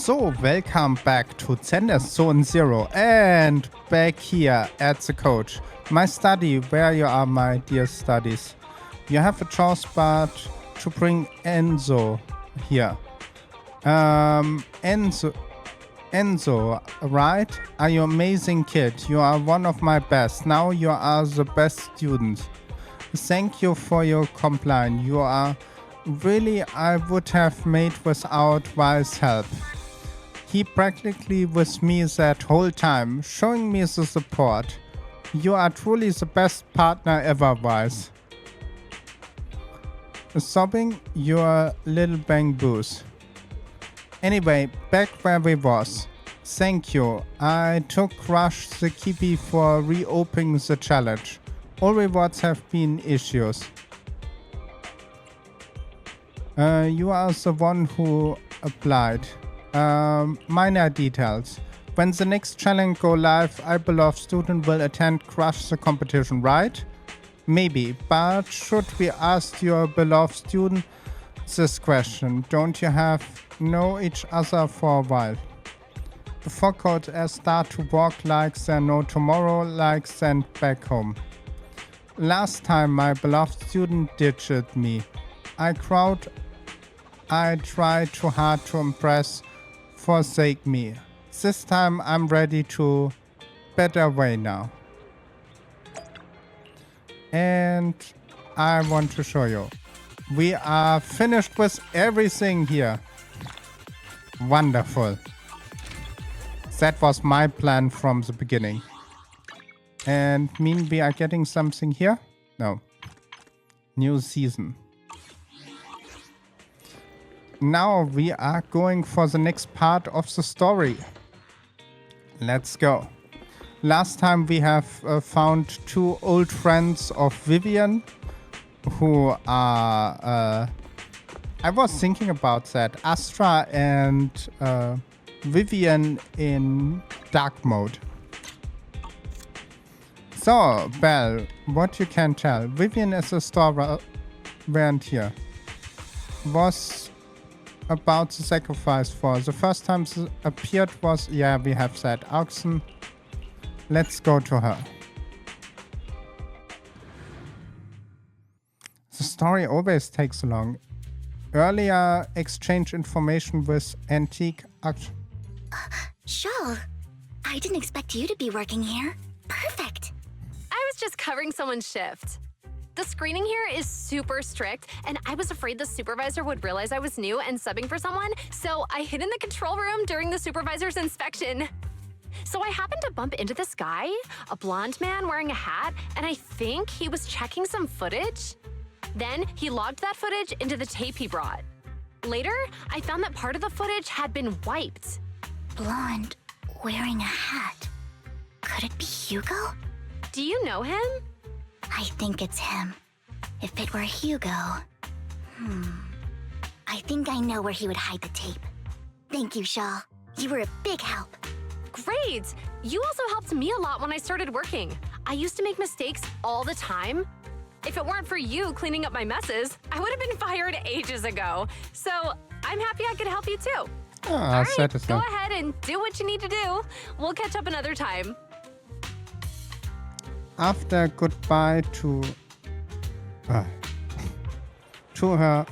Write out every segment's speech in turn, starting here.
So, welcome back to Zenless Zone Zero and back here at the coach. My study, where you are, my dear studies. You have a choice but to bring Enzo here. Enzo, right? Are you amazing kid? You are one of my best. Now you are the best student. Thank you for your complaint. You are really I would have made without Wise help. He practically with me that whole time, showing me the support. You are truly the best partner ever, Wise. Sobbing your little bang booze. Anyway, back where we was. Thank you. I took Rush the Kiwi for reopening the challenge. All rewards have been issues. You are the one who applied. Minor details. When the next challenge go live, I believe student will attend Crush the competition, right? Maybe, but should we ask your beloved student this question? Don't you have know each other for a while? Before could start to walk like there no tomorrow, like sent back home. Last time my beloved student ditched me. I tried too hard to impress, forsake me. This time I'm ready to better way now. And I want to show you. We are finished with everything here. Wonderful. That was my plan from the beginning. And mean we are getting something here? No. New season. Now we are going for the next part of the story. Let's go. Last time we have found two old friends of Vivian who are... I was thinking about that. Astra and Vivian in dark mode. So, Belle, what you can tell. Vivian is a store variant here. Was about the sacrifice for. The first time she appeared was, yeah, we have that auction. Let's go to her. The story always takes long. Earlier exchange information with antique auction. Shawl, I didn't expect you to be working here. Perfect. I was just covering someone's shift. The screening here is super strict, and I was afraid the supervisor would realize I was new and subbing for someone, so I hid in the control room during the supervisor's inspection. So I happened to bump into this guy, a blonde man wearing a hat, and I think he was checking some footage. Then he logged that footage into the tape he brought. Later, I found that part of the footage had been wiped. Blonde, wearing a hat. Could it be Hugo? Do you know him? I think it's him. If it were Hugo... I think I know where he would hide the tape. Thank you, Shaw. You were a big help. Great! You also helped me a lot when I started working. I used to make mistakes all the time. If it weren't for you cleaning up my messes, I would have been fired ages ago. So I'm happy I could help you too. All right, go ahead and do what you need to do. We'll catch up another time. After goodbye to her,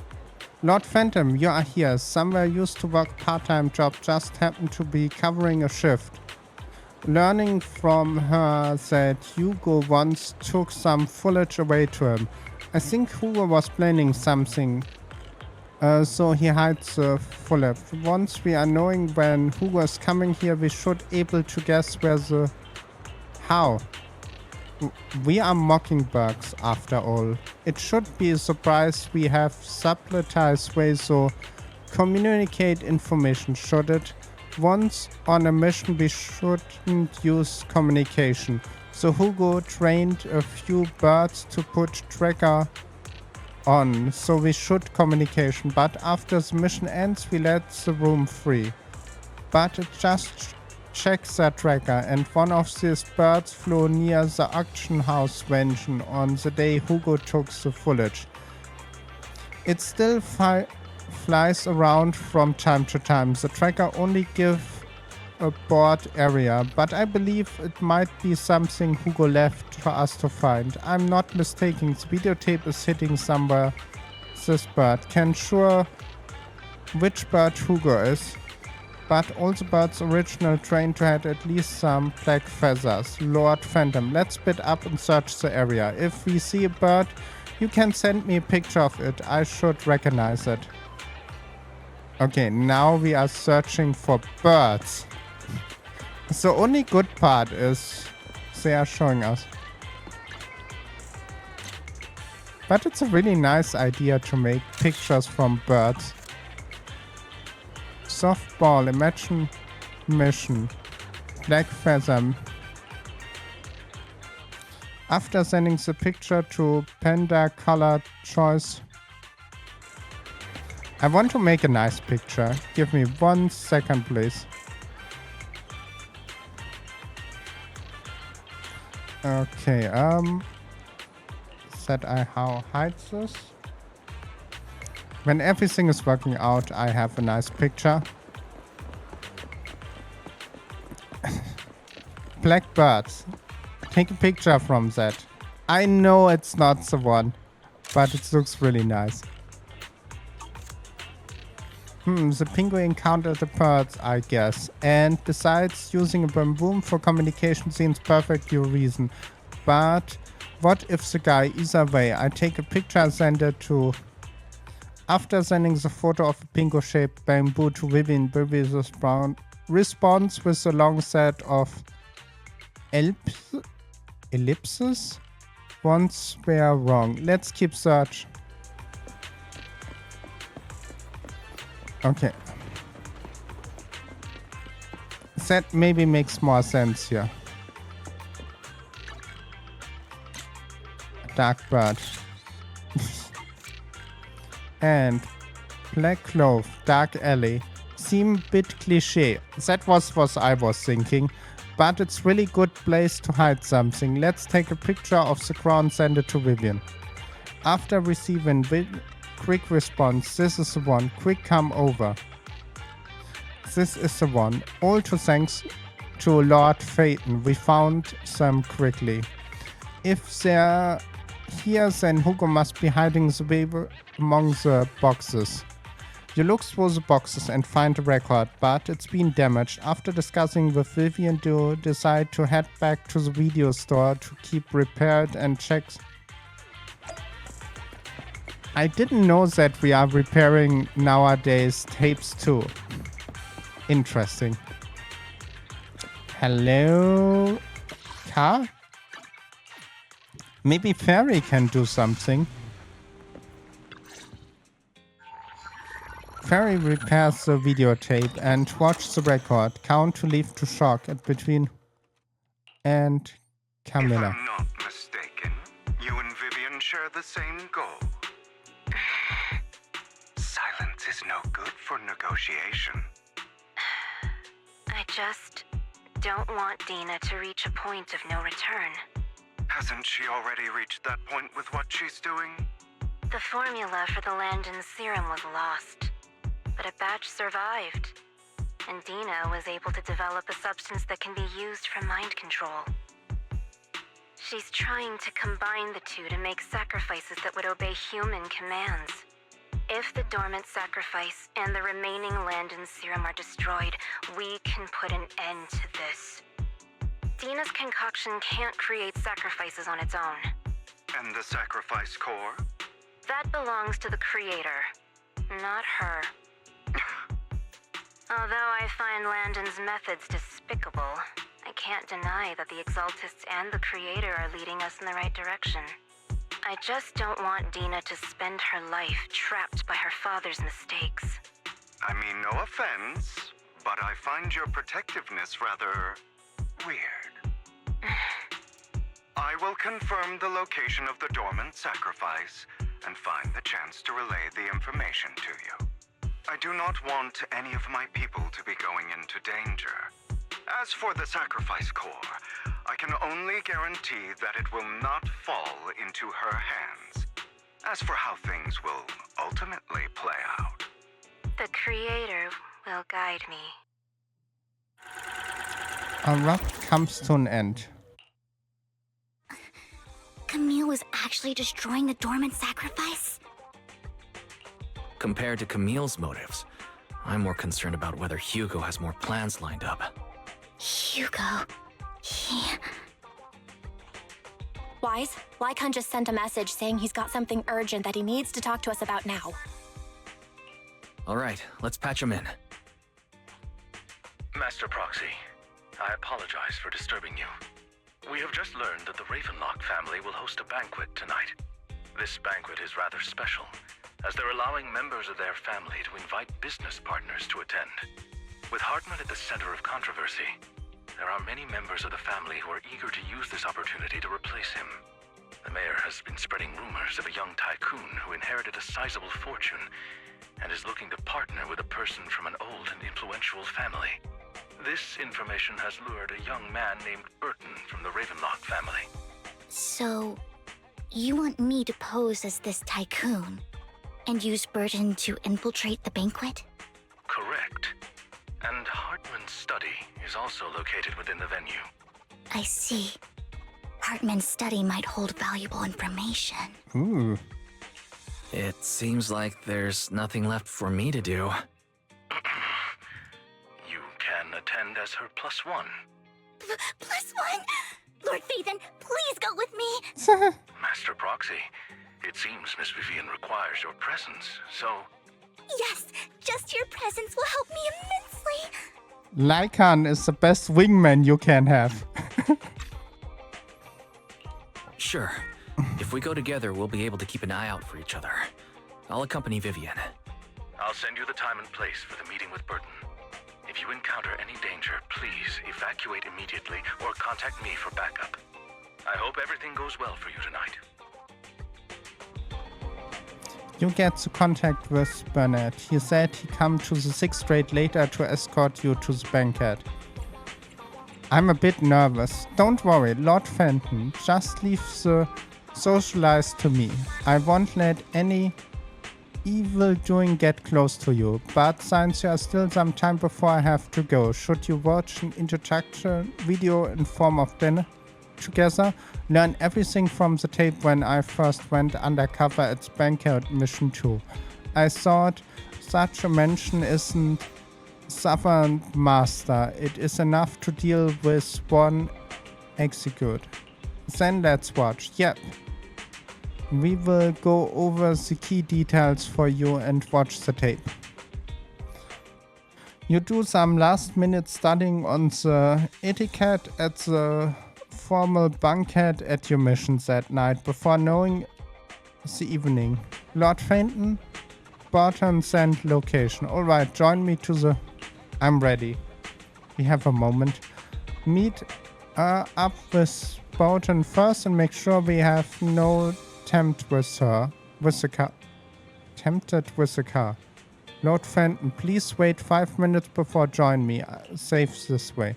Lord Phantom, you are here. Somewhere used to work part-time job, just happened to be covering a shift. Learning from her that Hugo once took some footage away to him. I think Hugo was planning something, so he hides the footage. Once we are knowing when Hugo is coming here, we should able to guess where the... How? We are mockingbirds after all. It should be a surprise we have subtitles way so communicate information, should it? Once on a mission we shouldn't use communication. So Hugo trained a few birds to put tracker on, so we should communication. But after the mission ends we let the room free. But it just checks the tracker, and one of these birds flew near the auction house vention on the day Hugo took the footage. It still flies around from time to time. The tracker only gives a broad area, but I believe it might be something Hugo left for us to find. I'm not mistaken, the videotape is hitting somewhere. This bird can sure which bird Hugo is, but all the birds original trained to had at least some black feathers. Lord Phantom, let's split up and search the area. If we see a bird, you can send me a picture of it. I should recognize it. Okay, now we are searching for birds. The only good part is they are showing us. But it's a really nice idea to make pictures from birds. Softball, imagine mission, black feather. After sending the picture to Panda Color Choice, I want to make a nice picture. Give me 1 second, please. Okay, said I how hide this. When everything is working out, I have a nice picture. Black birds. Take a picture from that. I know it's not the one, but it looks really nice. The penguin encountered the birds, I guess. And besides, using a boom for communication seems perfectly reason. But what if the guy, either way, I take a picture, send it to... After sending the photo of a pingo-shaped bamboo to Vivian, Vivian responds with a long set of ellipses. Once were wrong. Let's keep search. Okay. That maybe makes more sense here. Dark bird. And black cloth, dark alley. Seem bit cliche. That was what I was thinking. But it's really good place to hide something. Let's take a picture of the ground, send it to Vivian. After receiving quick response, this is the one. Quick come over. This is the one. All to thanks to Lord Phaeton. We found them quickly. If they're here, then Hugo must be hiding the baby among the boxes. You look through the boxes and find a record, but it's been damaged. After discussing with Vivian, you decide to head back to the video store to keep repaired and check. I didn't know that we are repairing nowadays tapes too. Interesting. Hello, car? Maybe Fairy can do something. Fairy repairs the videotape and watch the record. Count to leave to shock at between and Camilla. If I'm not mistaken, you and Vivian share the same goal. Silence is no good for negotiation. I just don't want Dina to reach a point of no return. Hasn't she already reached that point with what she's doing? The formula for the Landon serum was lost, but a batch survived, and Dina was able to develop a substance that can be used for mind control. She's trying to combine the two to make sacrifices that would obey human commands. If the dormant sacrifice and the remaining Landon serum are destroyed, we can put an end to this. Dina's concoction can't create sacrifices on its own. And the sacrifice core? That belongs to the creator, not her. Although I find Landon's methods despicable, I can't deny that the Exaltists and the creator are leading us in the right direction. I just don't want Dina to spend her life trapped by her father's mistakes. I mean, no offense, but I find your protectiveness rather weird. I will confirm the location of the dormant sacrifice and find the chance to relay the information to you. I do not want any of my people to be going into danger. As for the sacrifice core, I can only guarantee that it will not fall into her hands. As for how things will ultimately play out, The Creator will guide me. A rot comes to an end. Camille was actually destroying the dormant sacrifice? Compared to Camille's motives, I'm more concerned about whether Hugo has more plans lined up. Hugo... he... Wise, Lycon just sent a message saying he's got something urgent that he needs to talk to us about now. All right, let's patch him in. Master Proxy, I apologize for disturbing you. We have just learned that the Ravenlock family will host a banquet tonight. This banquet is rather special, as they're allowing members of their family to invite business partners to attend. With Hartman at the center of controversy, there are many members of the family who are eager to use this opportunity to replace him. The mayor has been spreading rumors of a young tycoon who inherited a sizable fortune and is looking to partner with a person from an old and influential family. This information has lured a young man named Burton from the Ravenlock family. So, you want me to pose as this tycoon and use Burton to infiltrate the banquet? Correct. And Hartman's study is also located within the venue. I see. Hartman's study might hold valuable information. Ooh. It seems like there's nothing left for me to do. You can attend as her +1. +1? Lord Phaethon, please go with me! Master Proxy, it seems Miss Vivian requires your presence, so... Yes, just your presence will help me immensely! Lycan is the best wingman you can have. Sure. If we go together, we'll be able to keep an eye out for each other. I'll accompany Vivian. I'll send you the time and place for the meeting with Burton. If you encounter any danger, please evacuate immediately or contact me for backup. I hope everything goes well for you tonight. You get to contact with Bernard. He said he come to the 6th grade later to escort you to the banquet. I'm a bit nervous. Don't worry, Lord Fenton. Just leave the socialized to me. I won't let any evil doing get close to you. But since you are still some time before I have to go, should you watch an introduction video in form of dinner together? Learn everything from the tape when I first went undercover at banquet mission 2. I thought such a mention isn't Southern Master. It is enough to deal with one execute. Then let's watch. Yep. We will go over the key details for you and watch the tape. You do some last minute studying on the etiquette at the formal banquet at your missions that night before knowing the evening. Lord Fenton, Burton sent location. Alright, join me to the... I'm ready. We have a moment. Meet up with Burton first and make sure we have no tempt with her. With the car. Tempted with the car. Lord Fenton, please wait 5 minutes before join me. Safe this way.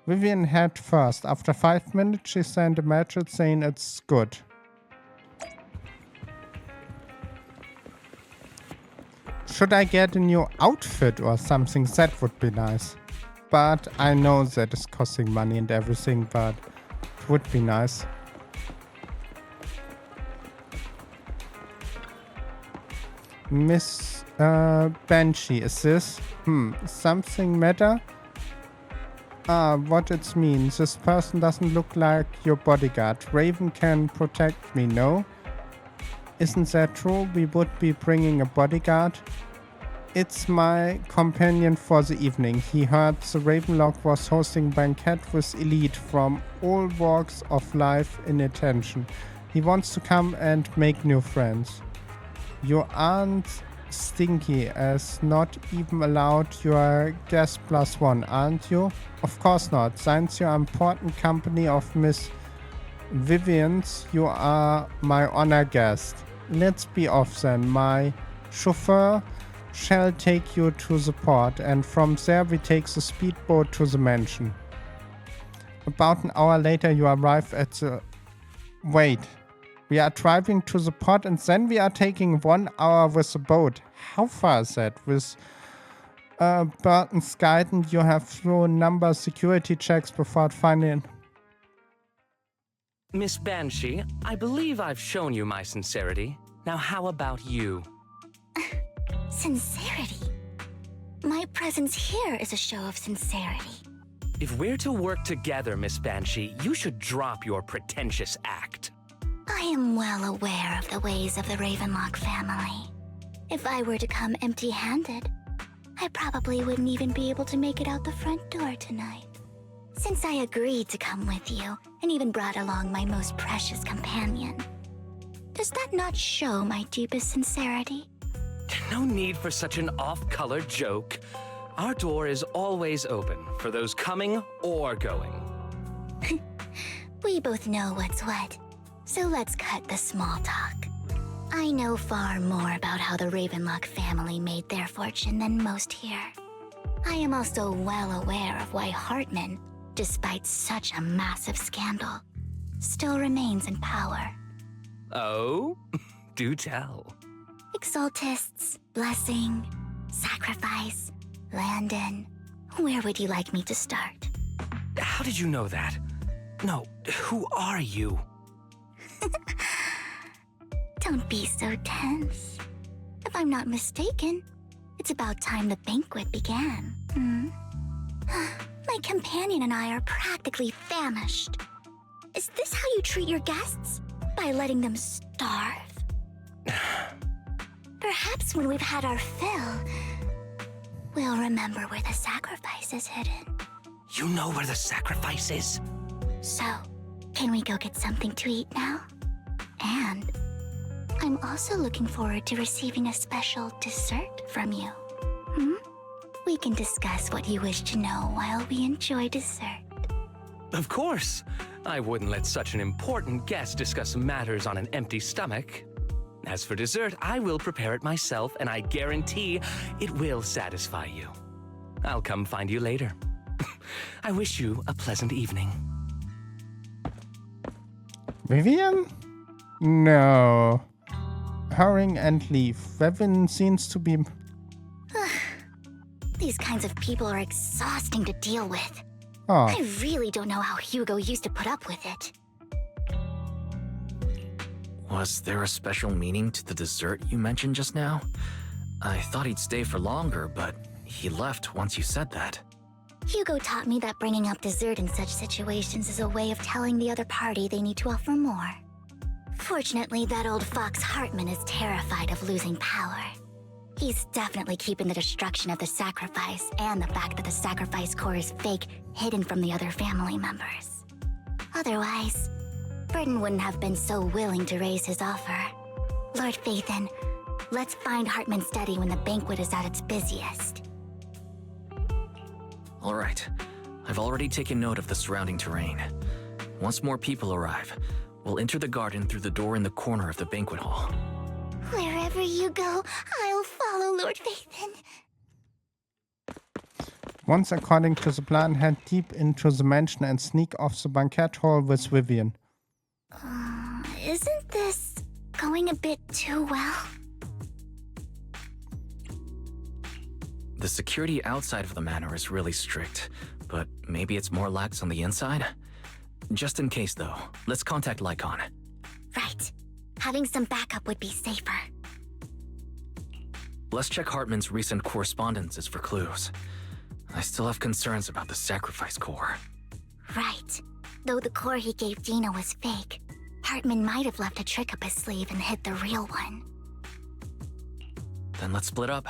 Vivian head first. After 5 minutes, she sent a message saying it's good. Should I get a new outfit or something? That would be nice. But I know that it's costing money and everything, but it would be nice. Miss Banshee, is this? Something matter? What it means. This person doesn't look like your bodyguard. Raven can protect me, no? Isn't that true? We would be bringing a bodyguard. It's my companion for the evening. He heard the Ravenlock was hosting a banquet with elite from all walks of life in attention. He wants to come and make new friends. You aren't stinky as not even allowed your guest +1, aren't you? Of course not. Since you're important company of Miss Vivian's, you are my honor guest. Let's be off then. My chauffeur shall take you to the port, and from there we take the speedboat to the mansion. About an hour later you arrive at the... Wait. We are driving to the port and then we are taking 1 hour with the boat. How far is that? With Burton's guidance, you have through a number of security checks before finding... Miss Banshee, I believe I've shown you my sincerity. Now how about you? Sincerity? My presence here is a show of sincerity. If we're to work together, Miss Banshee, you should drop your pretentious act. I am well aware of the ways of the Ravenlock family. If I were to come empty-handed, I probably wouldn't even be able to make it out the front door tonight. Since I agreed to come with you, and even brought along my most precious companion, does that not show my deepest sincerity? No need for such an off-color joke. Our door is always open for those coming or going. We both know what's what, so let's cut the small talk. I know far more about how the Ravenlock family made their fortune than most here. I am also well aware of why Hartman, despite such a massive scandal, still remains in power. Oh? Do tell. Exaltists, blessing, sacrifice, Landon. Where would you like me to start? How did you know that? No, who are you? Don't be so tense. If I'm not mistaken, it's about time the banquet began. My companion and I are practically famished. Is this how you treat your guests? By letting them starve? Perhaps when we've had our fill, we'll remember where the sacrifice is hidden. You know where the sacrifice is? So, can we go get something to eat now? And I'm also looking forward to receiving a special dessert from you. We can discuss what you wish to know while we enjoy dessert. Of course. I wouldn't let such an important guest discuss matters on an empty stomach. As for dessert, I will prepare it myself, and I guarantee it will satisfy you. I'll come find you later. I wish you a pleasant evening. Vivian? No. Hurrying and leave. Vivian seems to be... These kinds of people are exhausting to deal with. Oh. I really don't know how Hugo used to put up with it. Was there a special meaning to the dessert you mentioned just now? I thought he'd stay for longer, but he left once you said that. Hugo taught me that bringing up dessert in such situations is a way of telling the other party they need to offer more. Fortunately, that old fox Hartman is terrified of losing power. He's definitely keeping the destruction of the sacrifice and the fact that the sacrifice core is fake hidden from the other family members. Otherwise, Burton wouldn't have been so willing to raise his offer. Lord Phaethon, let's find Hartman's study when the banquet is at its busiest. All right. I've already taken note of the surrounding terrain. Once more people arrive, we'll enter the garden through the door in the corner of the banquet hall. Wherever you go, I'll follow, Lord Phaethon. Once, according to the plan, head deep into the mansion and sneak off the banquet hall with Vivian. Isn't this going a bit too well? The security outside of the manor is really strict, but maybe it's more lax on the inside? Just in case, though, let's contact Lycon. Right. Having some backup would be safer. Let's check Hartman's recent correspondences for clues. I still have concerns about the sacrifice core. Right. Though the core he gave Dina was fake, Hartman might have left a trick up his sleeve and hid the real one. Then let's split up.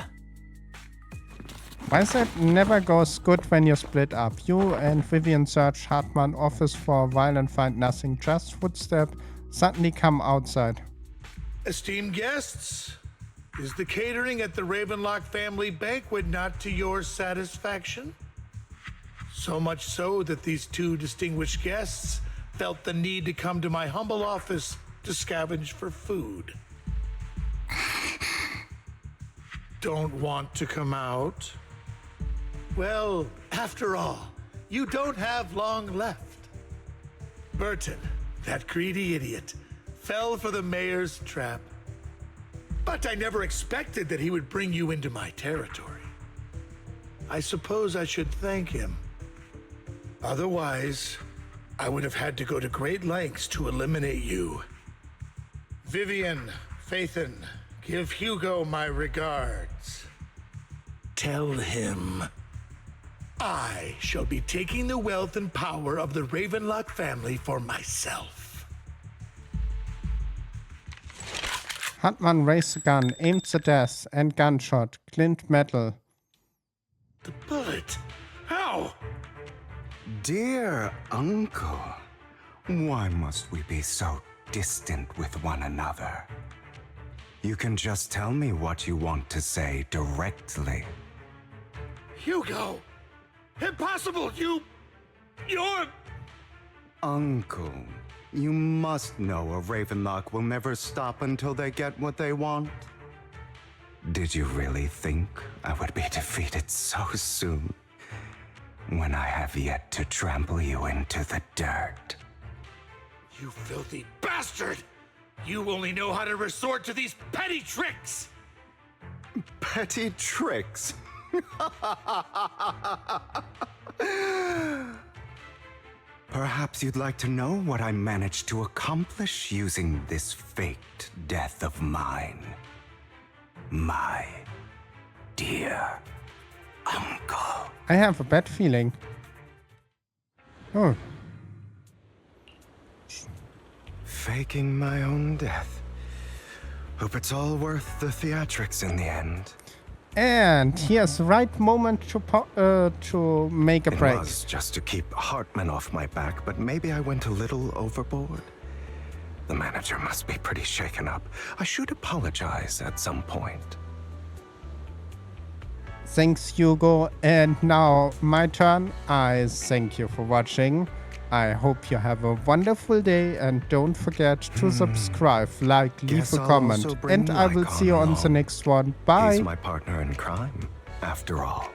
Why is that never goes good when you split up? You and Vivian search Hartman's office for a while and find nothing. Just footstep suddenly come outside. Esteemed guests, is the catering at the Ravenlock family banquet not to your satisfaction? So much so that these two distinguished guests felt the need to come to my humble office to scavenge for food. Don't want to come out? Well, after all, you don't have long left. Burton, that greedy idiot, fell for the mayor's trap. But I never expected that he would bring you into my territory. I suppose I should thank him. Otherwise, I would have had to go to great lengths to eliminate you. Vivian, Phaethon, give Hugo my regards. Tell him I shall be taking the wealth and power of the Ravenlock family for myself. Hartman raised the gun, aimed the death, and gunshot. Glint metal. The bullet? How? Dear uncle, why must we be so distant with one another? You can just tell me what you want to say directly. Hugo! Impossible! You're... Uncle, you must know a Ravenlock will never stop until they get what they want. Did you really think I would be defeated so soon, when I have yet to trample you into the dirt? You filthy bastard! You only know how to resort to these petty tricks! Petty tricks? Perhaps you'd like to know what I managed to accomplish using this faked death of mine. My dear uncle. I have a bad feeling. Oh. Faking my own death. Hope it's all worth the theatrics in the end. And here's the right moment to make a break. It was just to keep Hartman off my back, but maybe I went a little overboard. The manager must be pretty shaken up. I should apologize at some point. Thanks, Hugo. And now my turn. I thank you for watching. I hope you have a wonderful day, and don't forget to subscribe, like, leave a comment. And I will see you on the next one. Bye. He's my partner in crime, after all.